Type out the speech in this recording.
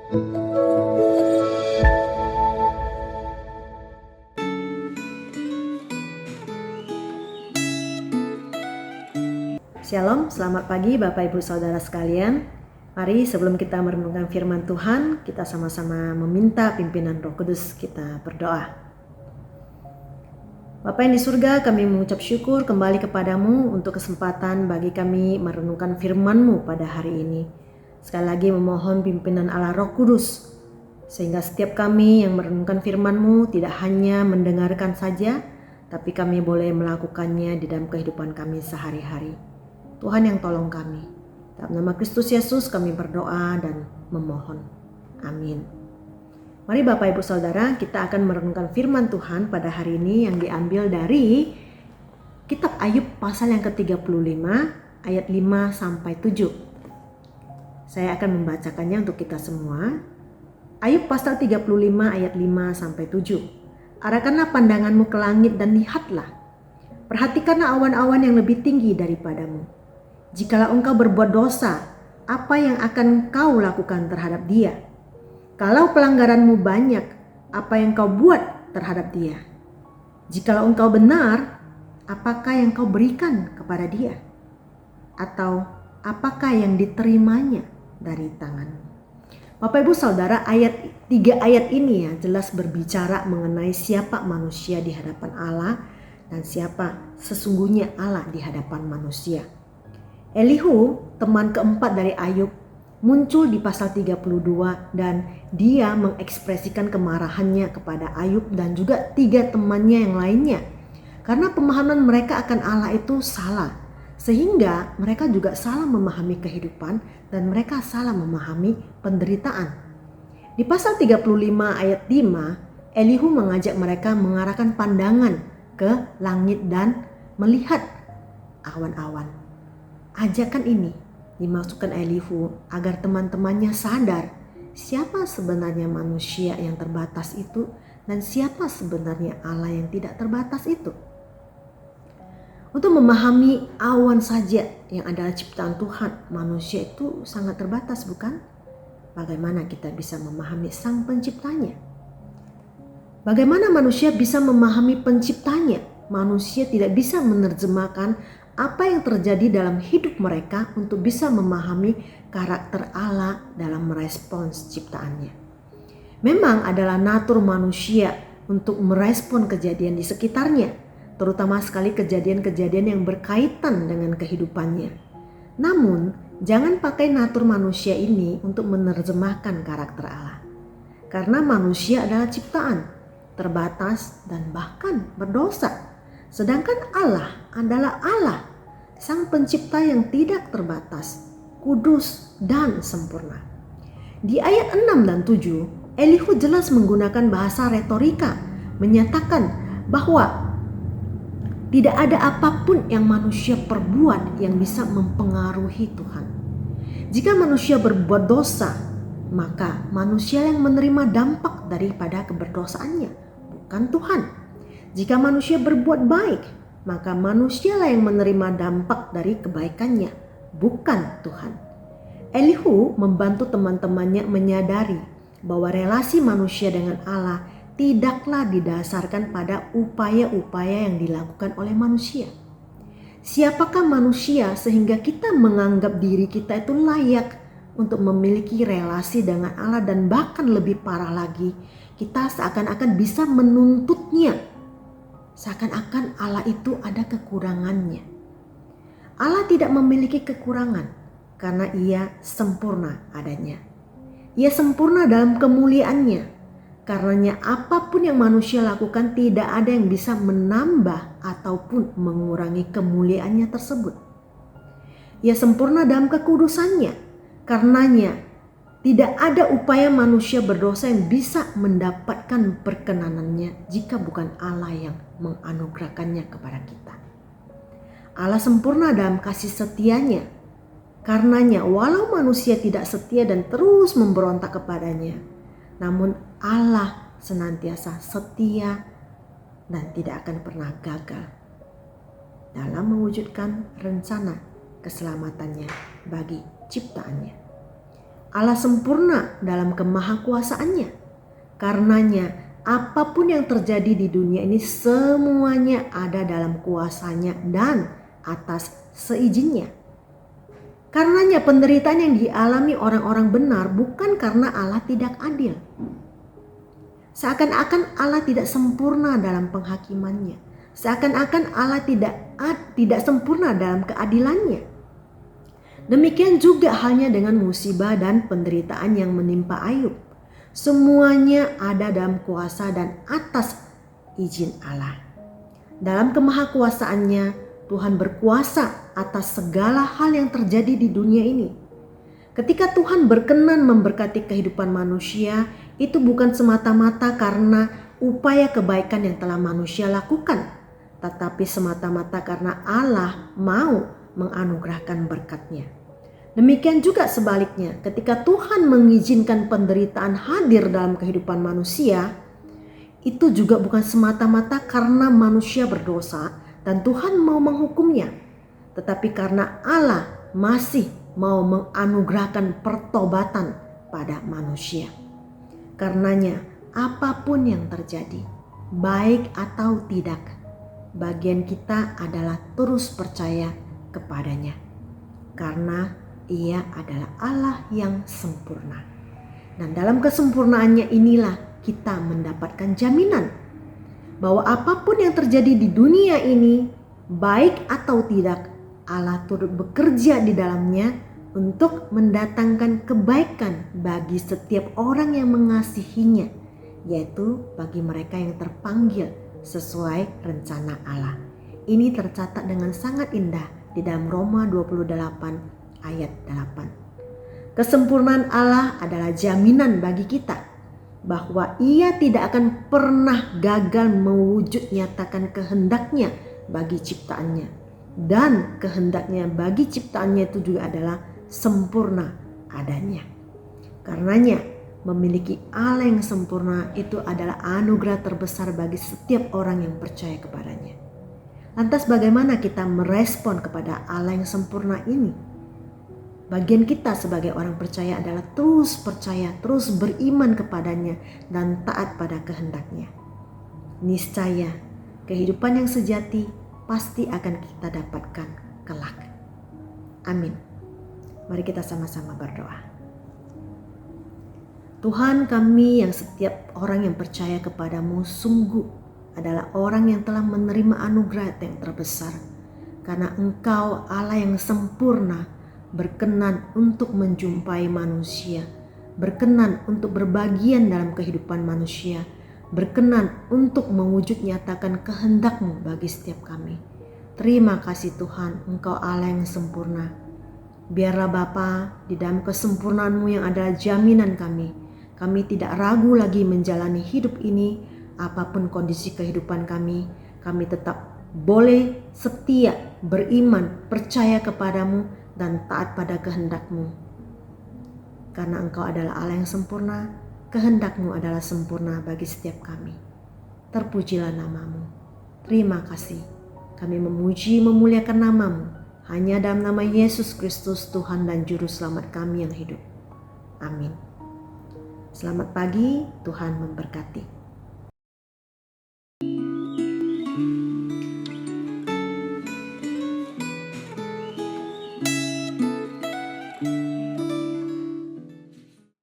Shalom, selamat pagi Bapak Ibu Saudara sekalian. Mari sebelum kita merenungkan firman Tuhan, kita sama-sama meminta pimpinan Roh Kudus, kita berdoa. Bapa yang di surga, kami mengucap syukur kembali kepadamu untuk kesempatan bagi kami merenungkan firman-Mu pada hari ini. Sekali lagi memohon pimpinan Allah Roh Kudus, sehingga setiap kami yang merenungkan firman-Mu tidak hanya mendengarkan saja, tapi kami boleh melakukannya di dalam kehidupan kami sehari-hari. Tuhan yang tolong kami. Dalam nama Kristus Yesus kami berdoa dan memohon. Amin. Mari Bapak Ibu Saudara, kita akan merenungkan firman Tuhan pada hari ini yang diambil dari Kitab Ayub pasal yang ke-35 ayat 5 sampai 7. Saya akan membacakannya untuk kita semua. Ayub pasal 35 ayat 5 sampai 7. Arahkanlah pandanganmu ke langit dan lihatlah. Perhatikanlah awan-awan yang lebih tinggi daripadamu. Jikalau engkau berbuat dosa, apa yang akan kau lakukan terhadap dia? Kalau pelanggaranmu banyak, apa yang kau buat terhadap dia? Jikalau engkau benar, apakah yang kau berikan kepada dia? Atau apakah yang diterimanya dari tanganmu? Bapak Ibu Saudara, tiga ayat ini ya jelas berbicara mengenai siapa manusia di hadapan Allah dan siapa sesungguhnya Allah di hadapan manusia. Elihu, teman keempat dari Ayub, muncul di pasal 32 dan dia mengekspresikan kemarahannya kepada Ayub dan juga tiga temannya yang lainnya. Karena pemahaman mereka akan Allah itu salah, sehingga mereka juga salah memahami kehidupan dan mereka salah memahami penderitaan. Di pasal 35 ayat 5, Elihu mengajak mereka mengarahkan pandangan ke langit dan melihat awan-awan. Ajakan ini dimasukkan Elihu agar teman-temannya sadar siapa sebenarnya manusia yang terbatas itu dan siapa sebenarnya Allah yang tidak terbatas itu. Untuk memahami awan saja yang adalah ciptaan Tuhan, manusia itu sangat terbatas, bukan? Bagaimana kita bisa memahami Sang Penciptanya? Bagaimana manusia bisa memahami Penciptanya? Manusia tidak bisa menerjemahkan apa yang terjadi dalam hidup mereka untuk bisa memahami karakter Allah dalam merespons ciptaannya. Memang adalah natur manusia untuk merespon kejadian di sekitarnya, terutama sekali kejadian-kejadian yang berkaitan dengan kehidupannya. Namun, jangan pakai natur manusia ini untuk menerjemahkan karakter Allah. Karena manusia adalah ciptaan, terbatas dan bahkan berdosa. Sedangkan Allah adalah Allah, Sang Pencipta yang tidak terbatas, kudus dan sempurna. Di ayat 6 dan 7, Elihu jelas menggunakan bahasa retorika, menyatakan bahwa tidak ada apapun yang manusia perbuat yang bisa mempengaruhi Tuhan. Jika manusia berbuat dosa, maka manusia yang menerima dampak daripada keberdosaannya, bukan Tuhan. Jika manusia berbuat baik, maka manusialah yang menerima dampak dari kebaikannya, bukan Tuhan. Elihu membantu teman-temannya menyadari bahwa relasi manusia dengan Allah tidaklah didasarkan pada upaya-upaya yang dilakukan oleh manusia. Siapakah manusia sehingga kita menganggap diri kita itu layak untuk memiliki relasi dengan Allah, dan bahkan lebih parah lagi, kita seakan-akan bisa menuntutnya. Seakan-akan Allah itu ada kekurangannya. Allah tidak memiliki kekurangan karena Ia sempurna adanya. Ia sempurna dalam kemuliaannya. Karenanya apapun yang manusia lakukan tidak ada yang bisa menambah ataupun mengurangi kemuliaannya tersebut. Ia sempurna dalam kekudusannya. Karenanya tidak ada upaya manusia berdosa yang bisa mendapatkan perkenanannya jika bukan Allah yang menganugerahkannya kepada kita. Allah sempurna dalam kasih setianya. Karenanya walau manusia tidak setia dan terus memberontak kepadanya, namun Allah senantiasa setia dan tidak akan pernah gagal dalam mewujudkan rencana keselamatannya bagi ciptaannya. Allah sempurna dalam kemahakuasaannya. Karenanya apapun yang terjadi di dunia ini semuanya ada dalam kuasanya dan atas seizinnya. Karenanya penderitaan yang dialami orang-orang benar bukan karena Allah tidak adil. Seakan-akan Allah tidak sempurna dalam penghakimannya. Seakan-akan Allah tidak sempurna dalam keadilannya. Demikian juga halnya dengan musibah dan penderitaan yang menimpa Ayub. Semuanya ada dalam kuasa dan atas izin Allah. Dalam kemahakuasaannya, Tuhan berkuasa atas segala hal yang terjadi di dunia ini. Ketika Tuhan berkenan memberkati kehidupan manusia, itu bukan semata-mata karena upaya kebaikan yang telah manusia lakukan, tetapi semata-mata karena Allah mau menganugerahkan berkat-Nya. Demikian juga sebaliknya, ketika Tuhan mengizinkan penderitaan hadir dalam kehidupan manusia, itu juga bukan semata-mata karena manusia berdosa dan Tuhan mau menghukumnya, tetapi karena Allah masih mau menganugerahkan pertobatan pada manusia. Karenanya apapun yang terjadi, baik atau tidak, bagian kita adalah terus percaya kepadanya. Karena Ia adalah Allah yang sempurna. Dan dalam kesempurnaannya inilah kita mendapatkan jaminan bahwa apapun yang terjadi di dunia ini, baik atau tidak, Allah turut bekerja di dalamnya untuk mendatangkan kebaikan bagi setiap orang yang mengasihinya, yaitu bagi mereka yang terpanggil sesuai rencana Allah. Ini tercatat dengan sangat indah di dalam Roma 28 ayat 8. Kesempurnaan Allah adalah jaminan bagi kita bahwa Ia tidak akan pernah gagal mewujud nyatakan kehendaknya bagi ciptaannya. Dan kehendaknya bagi ciptaannya itu juga adalah sempurna adanya. Karenanya memiliki Allah yang sempurna itu adalah anugerah terbesar bagi setiap orang yang percaya kepadanya. Lantas bagaimana kita merespon kepada Allah yang sempurna ini? Bagian kita sebagai orang percaya adalah terus percaya, terus beriman kepadanya dan taat pada kehendaknya. Niscaya kehidupan yang sejati pasti akan kita dapatkan kelak. Amin. Mari kita sama-sama berdoa. Tuhan, kami yang setiap orang yang percaya kepadamu sungguh adalah orang yang telah menerima anugerah yang terbesar. Karena Engkau Allah yang sempurna, berkenan untuk menjumpai manusia, berkenan untuk berbagian dalam kehidupan manusia, berkenan untuk mewujud nyatakan kehendak-Mu bagi setiap kami. Terima kasih Tuhan, Engkau Allah yang sempurna. Biarlah Bapa, di dalam kesempurnaan-Mu yang adalah jaminan kami tidak ragu lagi menjalani hidup ini, apapun kondisi kehidupan kami tetap boleh setia, beriman, percaya kepadamu, dan taat pada kehendak-Mu. Karena Engkau adalah Allah yang sempurna, kehendak-Mu adalah sempurna bagi setiap kami. Terpujilah nama-Mu. Terima kasih. Kami memuji memuliakan nama-Mu. Hanya dalam nama Yesus Kristus, Tuhan dan Juru Selamat kami yang hidup. Amin. Selamat pagi, Tuhan memberkati.